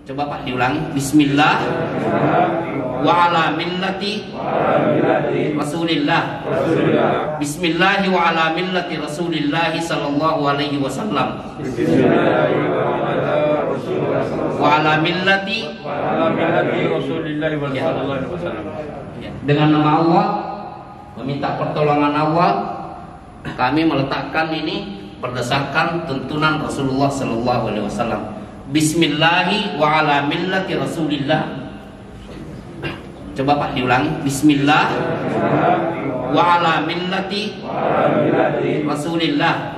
Coba Pak diulangi. Bismillah wa ala millati Rasulillah. Bismillah wa ala millati Rasulillah sallallahu alaihi wasallam. Wa ala millati Rasulillah sallallahu alaihi wasallam. Dengan nama Allah, meminta pertolongan Allah, kami meletakkan ini berdasarkan tuntunan Rasulullah sallallahu alaihi wasallam. Bismillahi wa ala millati Rasulillah. Coba Pak diulangi. Bismillah wa ala millati Rasulillah.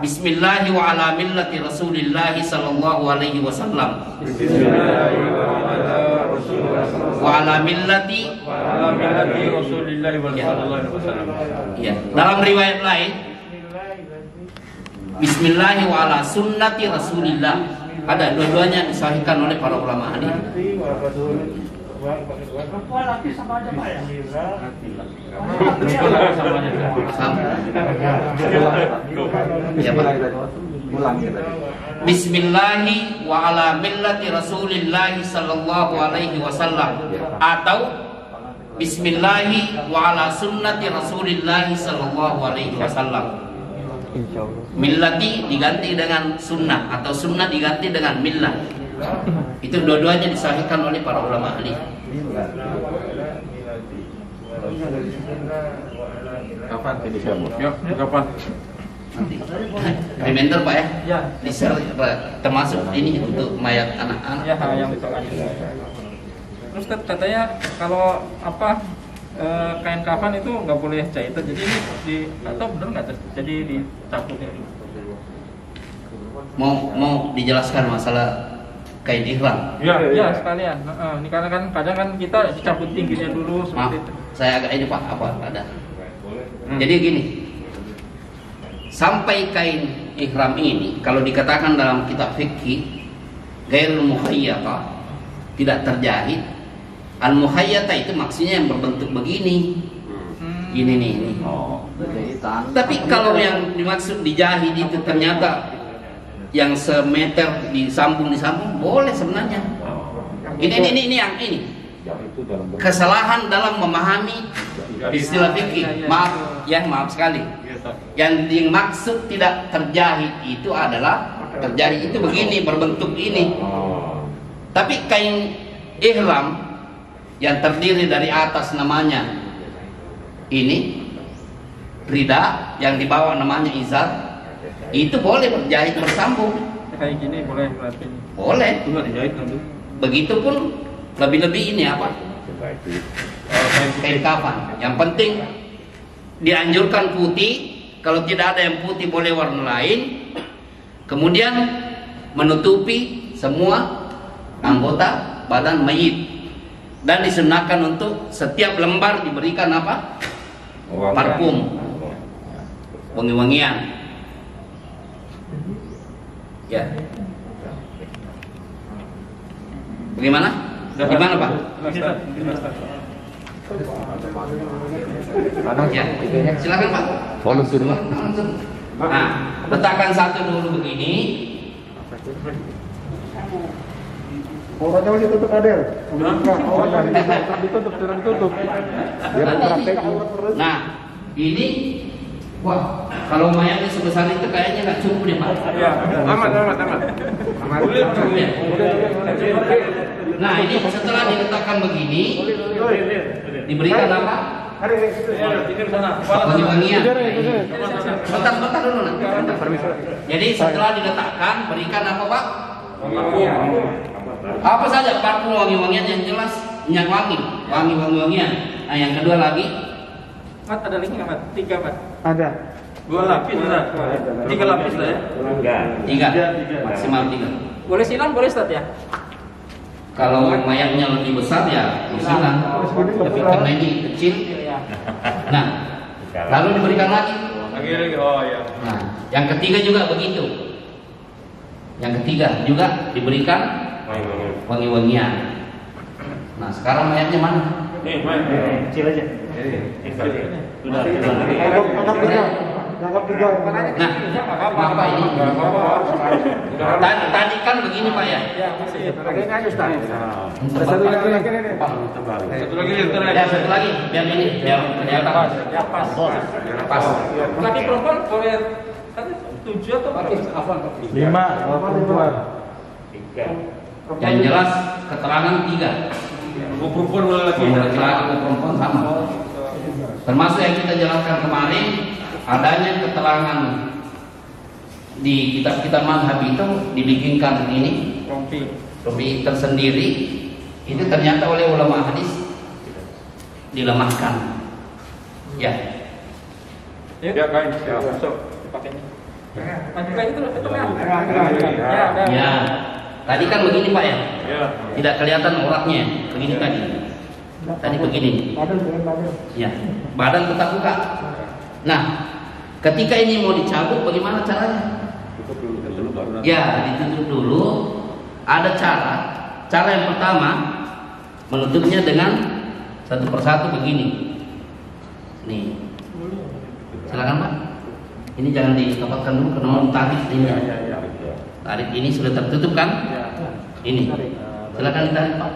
Bismillahi wa ala millati Rasulillah sallallahu alaihi wasallam. Wa ala millati Rasulillah sallallahu alaihi wasallam. Ya. Dalam riwayat lain, Bismillahi wa ala sunnati Rasulillah. Ada dua-duanya disahihkan oleh para ulama hadis. Bismillahi wa ala millati Rasulillahi sallallahu alaihi wasallam, atau Bismillahi wa ala sunnati Rasulillahi sallallahu alaihi wasallam. Millati diganti dengan sunnah, atau sunnah diganti dengan millah. Itu dua-duanya disahihkan oleh para ulama hadis. Kapan ini kamu? Yuk, kapan? Nanti. Reminder Pak ya? Ya. Di-share termasuk ini untuk mayat anak-anak. Ya, yang untuk anak. Terus katanya kalau kain kafan itu nggak boleh jahitan, jadi ini atau benar nggak jadi dicabutnya? Mau dijelaskan masalah kain ihram? Ya sekalian. Ini karena kan kadang kan kita dicabut tingginya dulu seperti itu. Saya agak ini Pak, ada. Jadi gini, sampai kain ihram ini kalau dikatakan dalam kitab fikih ghairul mukhayyata, tidak terjahit. Al-muhayyata itu maksudnya yang berbentuk begini. Ini nih. Tapi kalau yang dimaksud dijahit itu ternyata yang semeter disambung boleh sebenarnya. Ini yang ini. Kesalahan dalam memahami istilah fikih. Maaf sekali. Yang dimaksud tidak terjahit itu adalah terjahit itu begini, berbentuk ini. Tapi kain ihram yang terdiri dari atas namanya ini rida, yang di bawah namanya izar, itu boleh berjahit bersambung. Kayak gini boleh berarti? Boleh. Cuma dijahit nanti. Begitupun lebih-lebih ini apa? Kain kafan. Yang penting dianjurkan putih. Kalau tidak ada yang putih boleh warna lain. Kemudian menutupi semua anggota badan mayit. Dan disunahkan untuk setiap lembar diberikan apa? Parfum, wangi-wangian. Ya. Bagaimana? Gimana Pak? Ya. Silakan Pak. Volunteer. Nah, letakkan satu dulu begini. Orangnya masih tutup Adel. Ditutup. Biar praktek. Nah, ini wah, kalau mayatnya sebesar itu kayaknya nggak cukup deh Pak. Ya, aman. Nah, ini setelah diletakkan begini, diberikan apa? Wangi-wangian. Bentar dulu nak. Jadi setelah diletakkan, berikan apa Pak? Apa saja parfum wangi-wangian yang jelas, minyak wangi-wangian. Nah, yang kedua lagi, Mat, ada lagi nggak Mat? 3 Mat? Ada. 2 lapis ada. 3 lapis lah ya? 3, maksimal 3. Boleh silang, boleh Ustaz ya? Kalau mayatnya lebih besar ya silang. Tapi karena ini kecil, nah lalu diberikan lagi. Oh ya. Nah, yang ketiga juga begitu. Yang ketiga juga diberikan wangi-wangian. Nah, sekarang mayatnya mana? Kecil aja. Nah, apa ini? Tadi kan begini Pak ya. Satu lagi, biar ini, biar kelihatan. Pas. Laki perempuan boleh 7 atau 5 perempuan. Yang jelas keterangan 3. perempuan boleh laki? Laki-laki dan perempuan sama. Termasuk yang kita jelaskan kemarin, adanya keterangan di kitab-kitab mazhab itu dibikinkan ini rompi tersendiri, itu ternyata oleh ulama hadis dilemahkan. Ya. Ya kain. Ya, masuk dipakainya. Kain itu Ya. Tadi kan begini Pak ya. Ya. Tidak kelihatan uratnya, begini tadi. Tadi begini. Ya, badan tetap buka. Nah, ketika ini mau dicabut, bagaimana caranya? Ya, ditutup dulu. Ada cara. Cara yang pertama, menutupnya dengan satu persatu begini. Nih, silakan Pak. Ini jangan dikepatkan dulu, karena mau tarik ini. Tarik ini sudah tertutup kan? Ini. Silakan ditarik Pak.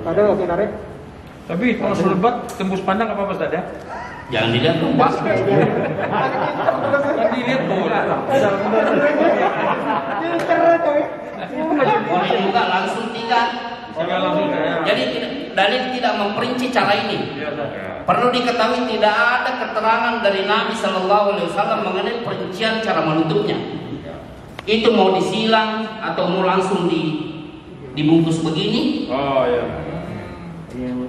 Ada oke tarik. Tapi kalau selebat tembus pandang apa Mas Dada? Jangan dilihat dong Pak. Kan dilihat bola. Boleh juga langsung tidak. Jadi dalil tidak memperinci cara ini. Perlu diketahui tidak ada keterangan dari Nabi Shallallahu Alaihi Wasallam mengenai perincian cara menutupnya. Itu mau disilang atau mau langsung dibungkus begini. Oh ya.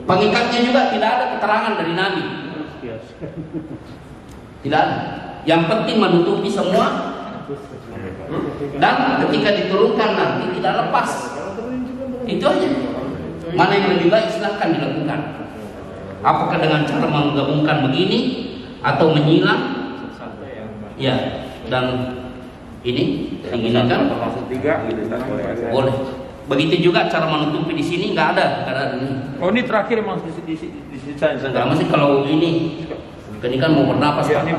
Pengikatnya juga tidak ada keterangan dari Nabi. Tidak ada. Yang penting menutupi semua. Dan ketika diturunkan nanti tidak lepas. Itu aja. Mana yang lebih baik silahkan dilakukan. Apakah dengan cara menggabungkan begini atau menyilang? Ya. Dan ini kan boleh. Begitu juga cara menutupi di sini nggak ada ini. Oh ini terakhir emang di sini. Nggak mesti kalau ini kan mau bernapas. Ya, ini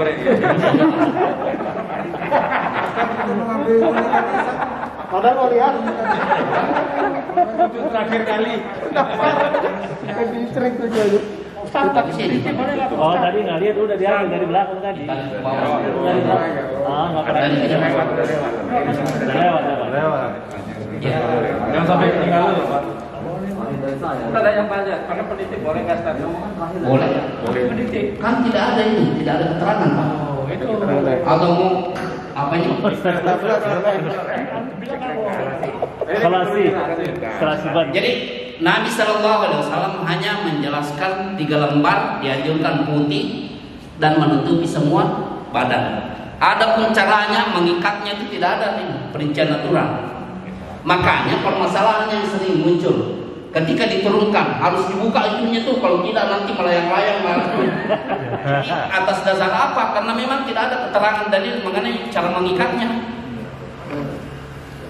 Ada mau lihat? terakhir kali. Sering tuh jadi. Tetap sini. Oh tadi nggak lihat udah diambil dari belakang tadi. Ke bawah. Ah nggak pernah. Dari sini. Lewat. Ya. Jangan sampai ketinggalan Pak. Ada yang tanya, karena pendidik boleh nggak Ustaz? Boleh. Pendidik. Kan tidak ada ini, tidak ada keterangan Pak. Oh itu. Atau mau apa ini? Selasi ban. Jadi Nabi Shallallahu Alaihi Wasallam hanya menjelaskan 3 lembar dianjurkan putih dan menutupi semua badan. Adapun caranya mengikatnya itu tidak ada ini perincian aturan. Makanya permasalahan yang sering muncul ketika diturunkan harus dibuka itunya tuh, kalau tidak nanti melayang-layang atas dasar apa? Karena memang tidak ada keterangan dalil mengenai cara mengikatnya.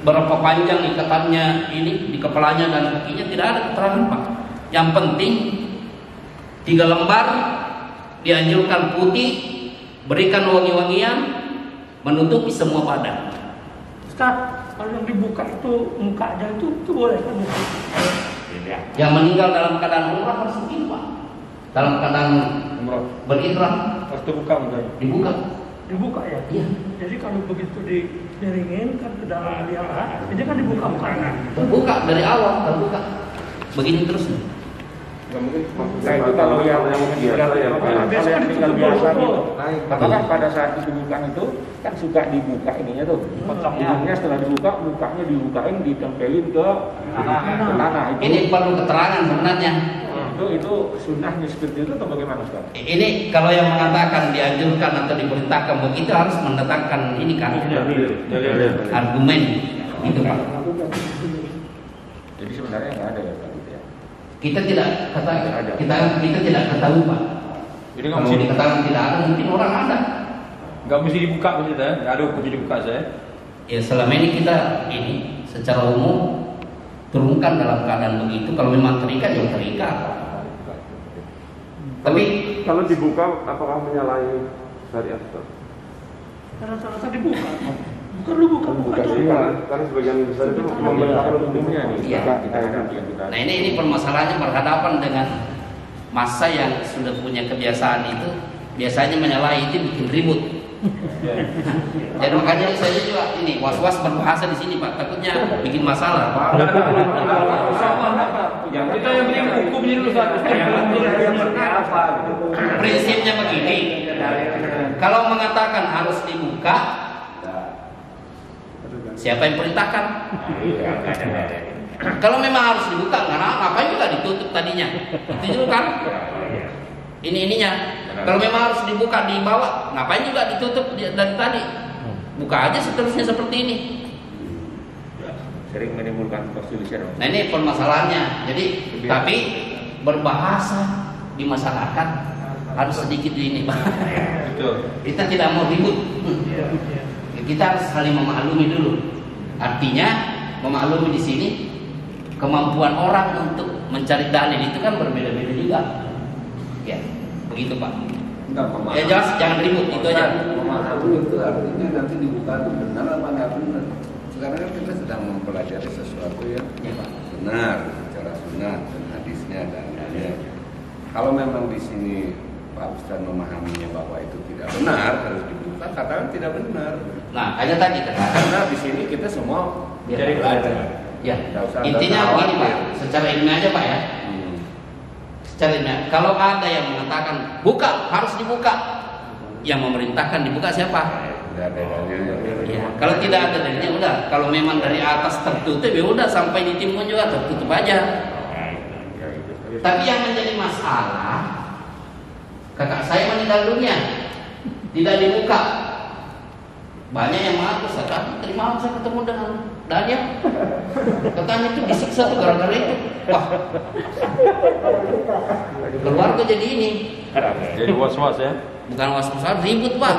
Berapa panjang ikatannya ini di kepalanya dan kakinya tidak ada keterangan Pak. Yang penting 3 lembar dianjurkan putih, berikan wangi-wangian, menutupi semua badan. Ustaz, kalau yang dibuka itu mukanya itu boleh kan? Yang meninggal dalam keadaan umrah harus begini Pak. Dalam keadaan berihram Harus terbuka mungkin. dibuka. Dibuka ya? Iya. Jadi kalau begitu diringin kan ke dalam liara, ini kan dibuka mukanya. Terbuka dari awal, terbuka. Begini terus. Nah itu kalau yang tinggal biasa gitu. Apakah pada saat dibuka itu kan suka dibuka ininya tuh. Ujungnya setelah dibuka, mukanya dibukain, ditempelin ke tanah. Ini perlu keterangan sebenarnya. Itu sunnahnya seperti itu atau bagaimana sekarang? Ini kalau yang mengatakan dianjurkan atau diperintahkan begitu harus mendatangkan ini kan argumen itu Pak. Jadi sebenarnya nggak ada ya Pak. Kita tidak tidak ketahui Pak. Jadi nggak Kalau mesti dikatakan tidak ada, mungkin orang ada. nggak mesti dibuka maksudnya? Nggak ada kunci dibuka saya. Ya selama ini kita ini secara umum turunkan dalam keadaan begitu. Kalau memang terikat ya terikat. Tapi Kalau dibuka apakah menyalahi syariat? rasa-rasa dibuka. Bukan lu buka Karena sebagian besar itu membenarkan umumnya nih. Iya. Nah ini permasalahannya berhadapan dengan masa yang sudah punya kebiasaan itu biasanya menyalahi itu bikin ribut. Jadi makanya saya juga ini was-was berbahasa di sini Pak, takutnya bikin masalah. Yang kita yang beri hukumnya dulu satu. Prinsipnya begini, kalau mengatakan harus dibuka, siapa yang perintahkan? Kalau memang harus dibuka, ngapain juga ditutup tadinya? Itu juga kan? Ininya. Kalau memang harus dibuka di bawah, ngapain juga ditutup dari tadi? Buka aja seterusnya seperti ini. Sering menimbulkan perselisihan. Nah ini permasalahannya. Jadi tapi berbahasa di masyarakat harus sedikit ini Pak. Betul. Kita tidak mau ribut. Kita harus saling memaklumi dulu. Artinya memaklumi di sini kemampuan orang untuk mencari dalil itu kan berbeda-beda juga. Ya, begitu Pak. Ya jelas jangan ribut itu aja. Memahami itu artinya nanti dibuka itu benar apa nggak benar. Sekarang kan kita sedang mempelajari sesuatu yang benar secara sunnah dan hadisnya dan lainnya. Kalau memang di sini Pak Ustaz memahaminya bahwa itu tidak benar harus dibuka, katakan tidak benar. Nah, hanya tadi katakan Karena di sini kita semua Jadi belajar. ya. Nggak usah Intinya ada begini Pak, khawatir. secara ilmiah aja Pak ya. Secara ilmiah, kalau ada yang mengatakan buka harus dibuka, yang memerintahkan dibuka siapa? Tidak ada dalilnya. Ya, kalau tidak ada dalilnya udah, kalau memang dari atas tertutup ya udah sampai ditimbun juga tertutup aja. Tapi yang menjadi masalah, kakak saya meninggal dunia, tidak dibuka. Banyak yang mengaku, saya terima saya ketemu dengan Daniel. Katanya itu disiksa tuh gara-gara itu. Wah, keluarga jadi ini. Jadi was-was ya. Bukan was-was, ribut Pak.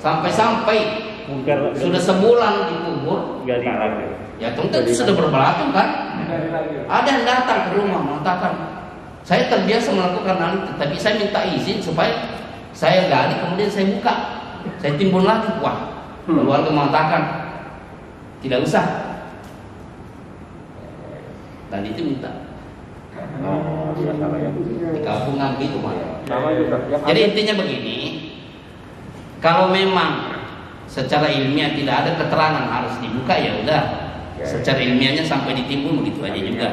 Sampai-sampai sudah sebulan dikubur. Ya tentu itu sudah berbelatung kan. Ada yang datang ke rumah mengatakan, saya terbiasa melakukan hal itu, tapi saya minta izin supaya saya gali kemudian saya buka, saya timbun lagi. Wah, keluarga mengatakan tidak usah. Dan itu minta di kampungan gitu Pak. Jadi intinya begini, kalau memang secara ilmiah tidak ada keterangan harus dibuka ya udah, secara ilmiahnya sampai ditimbun begitu aja juga.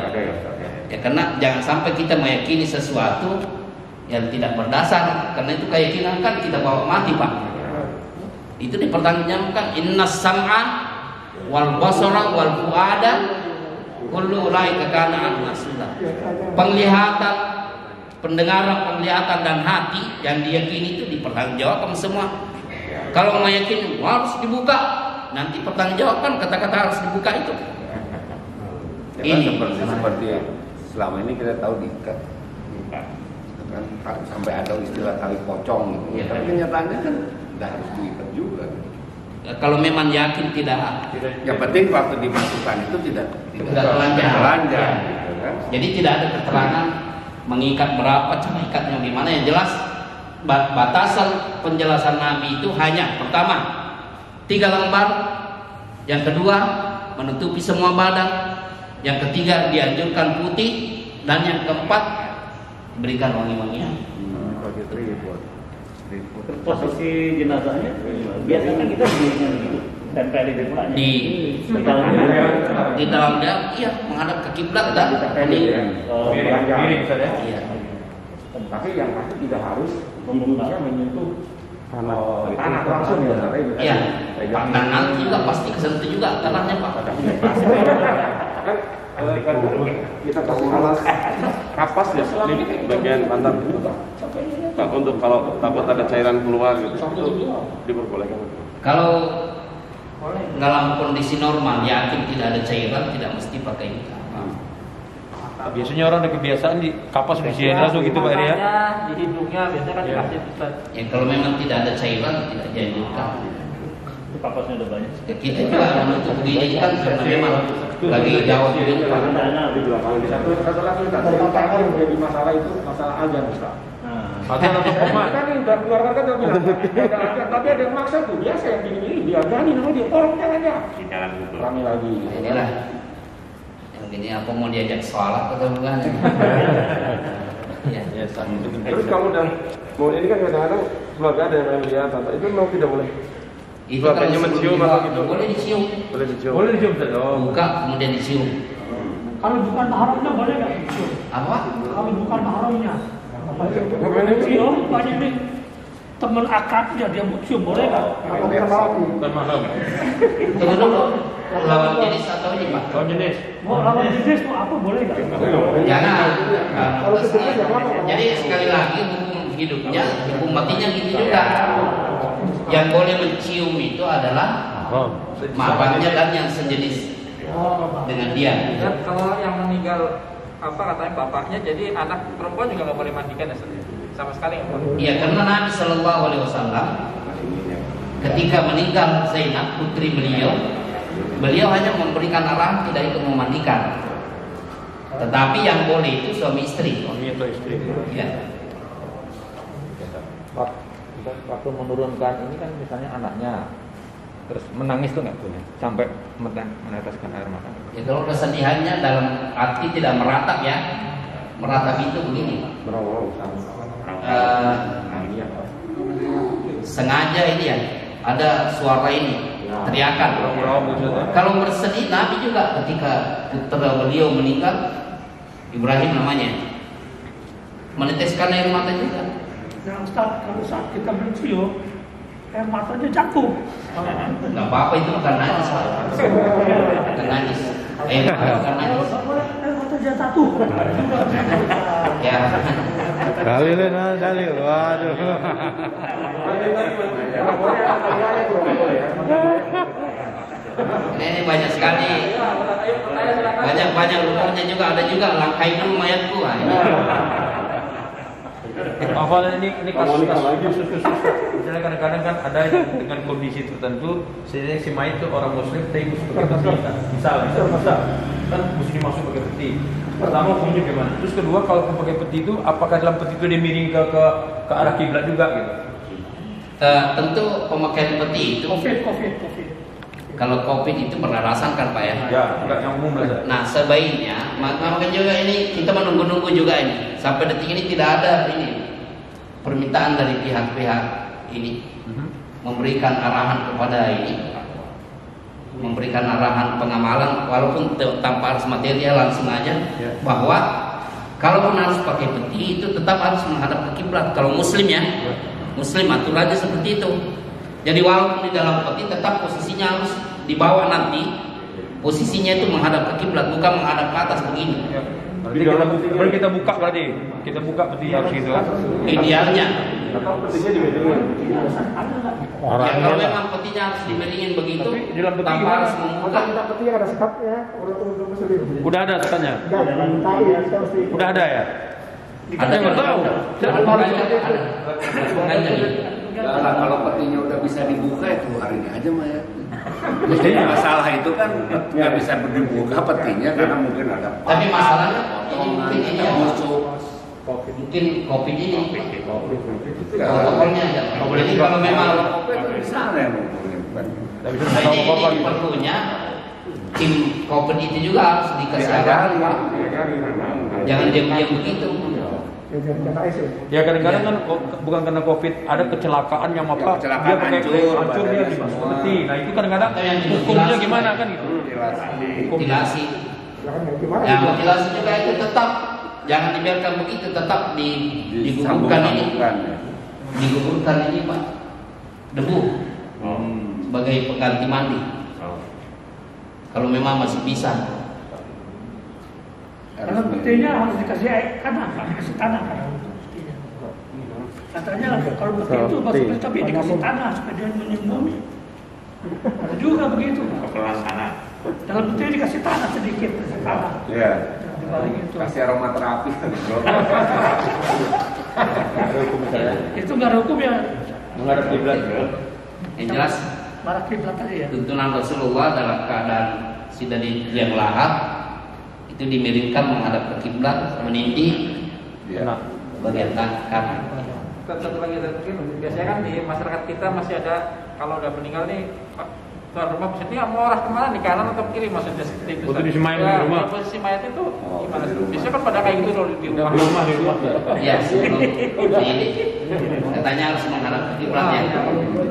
Ya karena jangan sampai kita meyakini sesuatu yang tidak berdasar, karena itu keyakinan kan kita bawa mati Pak. Itu dipertanggungjawabkan. Innas sam'a wal basara wal fuada kullu ulaika kana anhu mas'ula. Penglihatan, pendengaran, penglihatan dan hati yang diyakini itu dipertanggungjawabkan semua. Kalau meyakini harus dibuka, nanti pertanggungjawabkan kata-kata harus dibuka itu. Ini seperti selama ini kita tahu diikat, kan sampai ada istilah tali pocong gitu. Ya, tapi kenyataannya kan tidak harus diikat juga. Kalau memang yakin tidak, Yang penting waktu dimasukkan itu tidak telanjang, gitu kan? jadi tidak ada keterangan mengikat berapa, cara ikatnya gimana. Yang jelas batasan penjelasan Nabi itu hanya pertama 3 lembar, yang kedua menutupi semua badan, yang ketiga dianjurkan putih, dan yang keempat berikan wangi-wangian. Posisi jenazahnya biasanya kita tempel di depan Di dalam dia iya menghadap ke kiblat dan Miring saja. iya. Tapi yang pasti tidak harus pembunuhnya menyentuh tanah langsung ya. Iya. Dan nanti juga pasti kesentuh juga tanahnya Pak. Kita kasih alas kapas ya di bagian pantat itu Pak, untuk kalau takut ada cairan keluar gitu itu diperbolehkan. Kalau dalam kondisi normal yakin tidak ada cairan tidak mesti pakai itu. Biasanya orang ada kebiasaan di kapas bersihin langsung gitu Pak Eri ya. Di hidungnya biasanya kan dikasih Ustaz. Ya kalau memang tidak ada cairan tidak dianjurkan. kapasnya udah banyak. Ya, kita juga menutup begini kan karena memang lagi jauh begini Pak. Di belakang. Satu lagi Ustaz, yang menjadi masalah itu masalah azan Ustaz. Ada koma. Kan ini udah keluarkan kan bilang. Tapi ada yang maksa tuh biasa yang gini diajani namanya dia tolong jangan ya. Rame lagi. Inilah yang gini apa mau diajak sholat atau bukan? Ya. Terus kalau udah mau ini kan kadang-kadang keluarga ada yang lihat itu mau tidak boleh. Itu kalau mencium atau gitu. Boleh dicium. Boleh dicium saja. Buka kemudian dicium. Kalau bukan mahramnya boleh nggak dicium? Apa? Kalau bukan mahramnya. Cium, banyak nih teman akrabnya dia mau cium boleh nggak? Bukan mahram. Tunggu dulu. Lawan jenis atau ini Pak? Lawan jenis. Mau lawan jenis mau apa boleh nggak? Jangan. Jadi sekali lagi hukum hidupnya, hukum matinya gitu juga. Yang boleh mencium itu adalah mahabatnya dan yang sejenis dengan dia. Dan kalau yang meninggal apa katanya bapaknya, jadi anak perempuan juga nggak boleh mandikan ya, sama sekali nggak boleh. Iya, karena Nabi Shallallahu Alaihi Wasallam ketika meninggal Zainab putri beliau hanya memberikan arahan tidak ikut memandikan. Tetapi yang boleh itu suami istri. Suami atau istri. Ya. Waktu menurunkan ini kan misalnya anaknya terus menangis tuh nggak boleh sampai meneteskan air mata. Ya kalau kesedihannya dalam arti tidak meratap ya, meratap itu begini. Sengaja ini ya, ada suara ini, teriakan. Kalau bersedih, Nabi juga ketika putra beliau meninggal, Ibrahim namanya, meneteskan air mata juga. Nah Ustaz, kalau saat kita mencium air matanya jatuh. Nggak apa-apa, itu bukan najis Pak. Bukan najis. Air mata bukan najis. Air matanya jatuh. Ya. Kali. Waduh. Ini banyak sekali. Banyak hukumnya juga, ada juga langkai dulu mayatku. Apa ini kasus misalnya kadang-kadang kan ada dengan kondisi tertentu si mayat itu orang muslim tapi mesti pakai peti, bisa kan mesti masuk pakai peti. Pertama hukumnya gimana? Terus kedua kalau pakai peti itu apakah dalam peti itu dia miring ke arah kiblat juga gitu? Tentu pemakaian peti itu Covid. kalau COVID itu beralasan kan Pak ya? Ya, enggak yang umum lah. Nah sebaiknya, maka juga ini kita menunggu juga ini sampai detik ini tidak ada ini permintaan dari pihak-pihak ini memberikan arahan kepada ini, memberikan arahan pengamalan walaupun tanpa harus material langsung aja bahwa kalaupun harus pakai peti itu tetap harus menghadap ke kiblat kalau muslim ya, muslim aturannya seperti itu. Jadi walaupun di dalam peti tetap posisinya harus dibawa nanti posisinya itu menghadap ke kiblat bukan menghadap ke atas begini. Berarti kita buka peti harus gitu. Idealnya. Orang kalau memang petinya harus dimiringin begitu tanpa harus membuka. kita peti ada sekatnya, untuk muslim. Udah ada katanya. Udah ada ya? Ada nggak tahu. Nah, kalau petinya udah bisa dibuka itu hari ini aja mayat. Mestinya masalah itu kan nggak bisa dibuka petinya karena mungkin ada. Tapi masalahnya mungkin ini ya mungkin COVID ini protokolnya aja. Jadi kalau memang bisa yang mungkin. ini perlunya tim COVID itu juga harus dikasih arahan. Jangan diam-diam begitu. Ya kadang-kadang kan bukan karena COVID ada kecelakaan yang apa dia pakai hancur dia dimasuk peti. Nah itu kadang-kadang hukumnya gimana kan gitu. Mutilasi. Ya mutilasi juga itu tetap jangan dibiarkan begitu, tetap digugurkan ini. Digugurkan ini Pak. Debu. Sebagai pengganti mandi. Kalau memang masih bisa. Karena petinya harus dikasih air tanah, dikasih tanah kan. Katanya kalau peti itu masuk tapi dikasih tanah supaya dia menyembunyi. Ada juga begitu. Dalam peti dikasih tanah sedikit, tanah. Iya. Dibalik itu. Kasih aromaterapi. Itu nggak ada hukum ya. Menghadap kiblat. Yang jelas Marah kiblat tadi ya. tuntunan Rasulullah dalam keadaan sudah di liang lahat itu dimiringkan menghadap ke kiblat menindih bagian kanan. satu lagi mungkin biasanya kan di masyarakat kita masih ada kalau udah meninggal nih tuan rumah biasanya mau arah kemana, di kanan atau kiri maksudnya seperti itu. Waktu di mayat di rumah. Posisi mayat itu gimana? Biasanya kan pada kayak gitu kalau di rumah. Di rumah. Ya, ini katanya harus menghadap ke kiblat ya.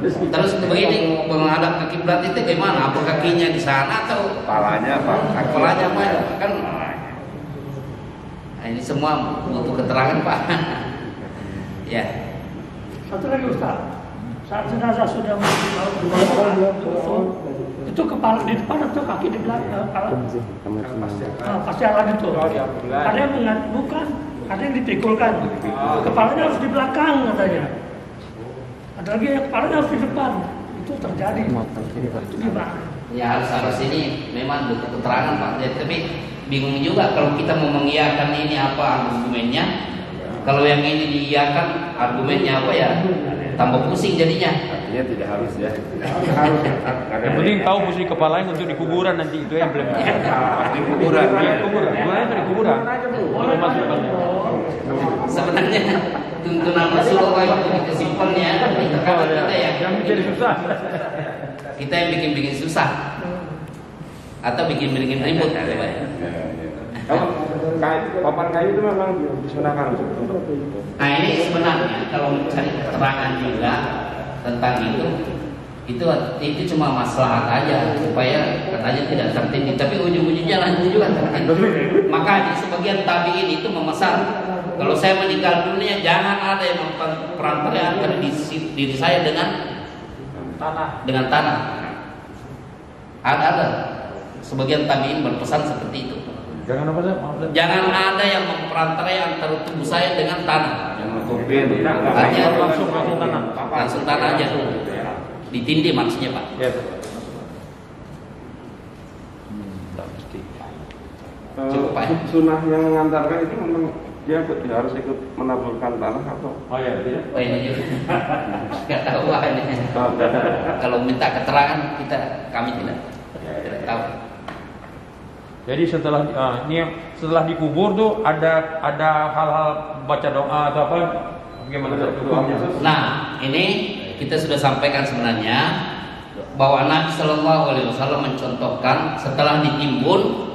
Terus begini, menghadap ke kiblat itu gimana? Apa kakinya di sana atau Kepalanya apa? kepalanya apa? Kan nah, ini semua butuh keterangan Pak. Ya. Satu lagi Ustaz, saat jenazah sudah dibawa itu kepala di depan atau kaki di belakang? Pasti alat itu. Ada yang bukan, ada yang dipikulkan. Kepalanya harus di belakang katanya. Ada lagi yang kepalanya harus di depan. Itu terjadi. Itu gimana? Ya harus ini memang butuh keterangan Pak. Ya, tapi bingung juga kalau kita mau mengiyakan ini apa argumennya. Kalau yang ini diiyakan argumennya apa ya? Tambah pusing jadinya. Artinya tidak harus ya. Yang penting tahu posisi kepalanya untuk di kuburan nanti itu yang belum. Di kuburan. Kuburan itu di kuburan. Baru masukkannya. Sebenarnya tuntunan Rasulullah itu kita simpelnya kita ya. Yang menjadi susah. Kita yang bikin susah atau bikin ribut. Kalau papan kayu itu memang disunahkan untuk itu. Nah ini sebenarnya kalau mencari keterangan juga tentang itu cuma maslahat aja supaya katanya tidak tertindih, tapi ujung-ujungnya lanjut juga tertindih. Makanya sebagian tabiin itu memesan kalau saya meninggal dunia jangan ada yang memperantara antara diri saya dengan tanah. Ada sebagian tabiin berpesan seperti itu. Jangan apa sih? Jangan ada yang memperantarai antara tubuh saya dengan tanah. Yang menutupin. Artinya langsung tanah aja. Ditindih maksudnya Pak. Ya. Cukup Pak. Sunnah yang mengantarkan itu memang dia harus ikut menaburkan tanah atau? Oh ya, tidak. Oh ini juga. Nggak tahu Pak ini. Kalau minta keterangan kami tidak tahu. Jadi setelah setelah dikubur tuh ada hal-hal baca doa atau apa bagaimana hukumnya? Nah, ini kita sudah sampaikan sebenarnya bahwa Nabi Shallallahu Alaihi Wasallam mencontohkan setelah ditimbun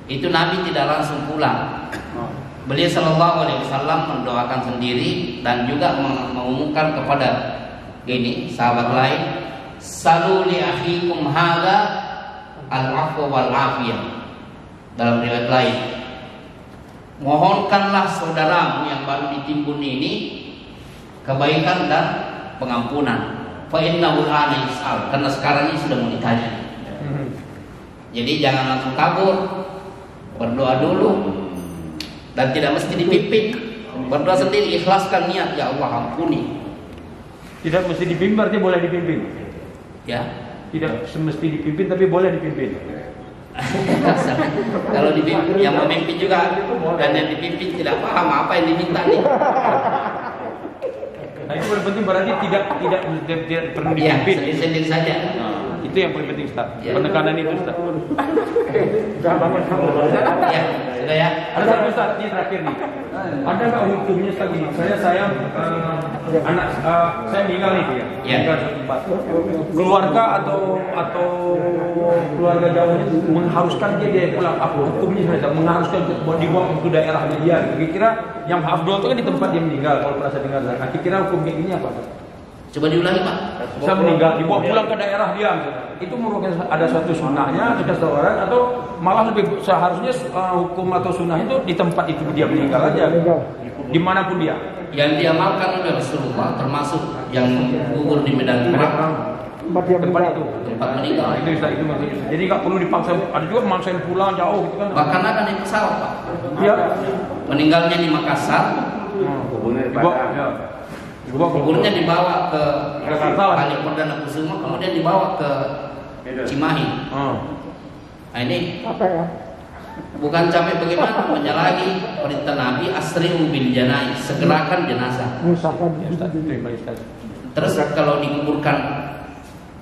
itu Nabi tidak langsung pulang. Beliau Shallallahu Alaihi Wasallam mendoakan sendiri dan juga mengumumkan kepada sahabat lain, salu li akhikum hadza al-afwa wal afiyah. Dalam riwayat lain, mohonkanlah saudaramu yang baru ditimbun ini kebaikan dan pengampunan. Fa innahu ana yus'al, karena sekarang ini sudah mau ditanya. Jadi jangan langsung kabur, berdoa dulu dan tidak mesti dipimpin. Berdoa sendiri, ikhlaskan niat, ya Allah ampuni. Tidak mesti dipimpin, berarti boleh dipimpin. Ya. Tidak semesti dipimpin tapi boleh dipimpin. Kalau dipimpin, yang memimpin juga dan yang dipimpin tidak paham apa yang diminta nih. Nah itu paling penting berarti tidak perlu dipimpin. Ya, sendiri saja. Nah, itu yang paling penting Ustaz. Ya. Penekanan itu Ustaz. Ya, sudah ya. Ada satu Ustaz, ini terakhir nih. Ada nggak hukumnya Ustaz ini? Saya anak saya meninggal nih dia. Ya. Meninggal di tempat. Keluarga atau keluarga jauhnya mengharuskan dia pulang. Apa hukumnya Ustaz? Mengharuskan dibawa ke daerah dia. Kira-kira yang afdol itu kan di tempat dia meninggal. Kalau merasa tinggal, nah, kira-kira hukum kayak gini apa? Coba diulangi Pak. Bisa meninggal, dibawa pulang ke daerah dia. Itu merupakan ada suatu sunnahnya jika seorang atau malah lebih seharusnya hukum atau sunnah itu di tempat itu dia meninggal aja, dimanapun dia. Yang diamalkan oleh Rasulullah termasuk yang gugur di medan perang Tempat itu. tempat meninggal. Nah, itu maksudnya. Jadi nggak perlu dipaksa. Ada juga maksain pulang jauh gitu kan. Bahkan ada di pesawat Pak. Iya. Meninggalnya di Makassar, kuburnya dibawa ke Kali Perdana Kusuma, kemudian dibawa ke Cimahi. Nah ini Apa ya? bukan capek bagaimana, menyalahi perintah Nabi, asri'u bil janaiz, segerakan jenazah. Terus kalau dikuburkan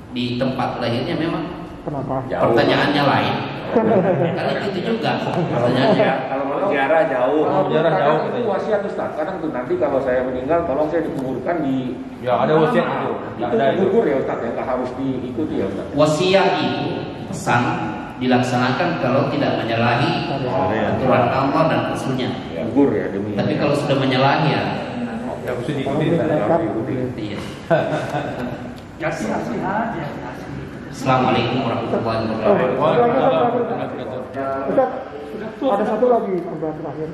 di tempat lahirnya memang Kenapa? pertanyaannya lain. Karena itu juga pertanyaannya. Kalau mau Jarak jauh. Jarak jauh Itu gitu. wasiat Ustaz. Kadang tuh nanti kalau saya meninggal, tolong saya dikuburkan di. Ya ada wasiat itu. Itu gugur ya Ustaz, ya nggak harus diikuti ya Ustaz. Wasiat itu pesan dilaksanakan kalau tidak menyalahi aturan Allah dan Rasulnya. Gugur ya demi. Tapi kalau sudah menyalahi ya, Ya mesti diikuti. iya. Kasih aja. Assalamualaikum warahmatullahi wabarakatuh. Ustaz, ada satu lagi tambahan terakhir.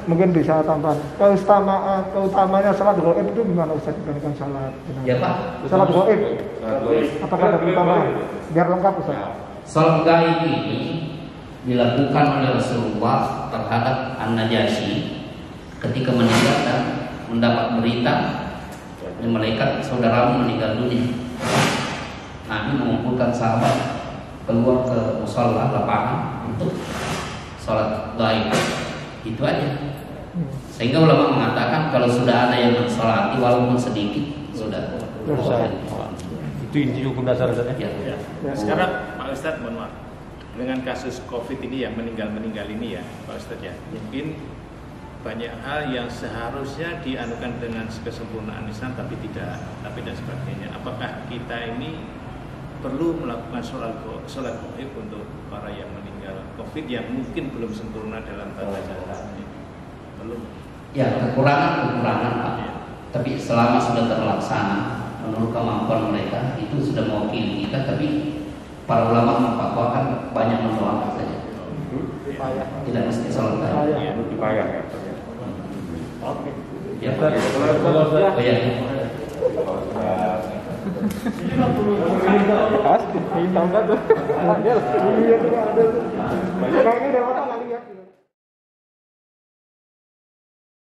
Mungkin bisa tambahan. Keutamanya salat gaib itu gimana Ustaz dibandingkan salat jenazah? Ya Pak. Salat gaib. Apakah ada keutamaan? Biar lengkap Ustaz. Salat gaib ini dilakukan oleh Rasulullah terhadap An-Najasyi ketika meninggal dan mendapat berita dari malaikat saudaramu meninggal dunia. Nabi mengumpulkan sahabat keluar ke musalla lapangan untuk salat gaib. Itu aja. Sehingga ulama mengatakan kalau sudah ada yang mensolati walaupun sedikit sudah selesai. Itu inti hukum dasar saja. Ya. Sekarang Pak Ustadz, mohon maaf, dengan kasus COVID ini yang meninggal ini ya Pak Ustadz ya, mungkin banyak hal yang seharusnya dianukan dengan kesempurnaan Islam tapi tidak, dan sebagainya. Apakah kita ini perlu melakukan sholat gaib untuk para yang meninggal COVID yang mungkin belum sempurna dalam tata cara ini? Belum. Ya, kekurangan Pak. Tapi selama sudah terlaksana menurut kemampuan mereka itu sudah mewakili kita, tapi para ulama memfatwakan banyak mendoakan saja. Tidak mesti sholat gaib. Dipayah ya. Oke. Ya, Pak. Oh ya. Pasti, tambah tuh. Iya, tuh ada tuh. Kayaknya udah matang.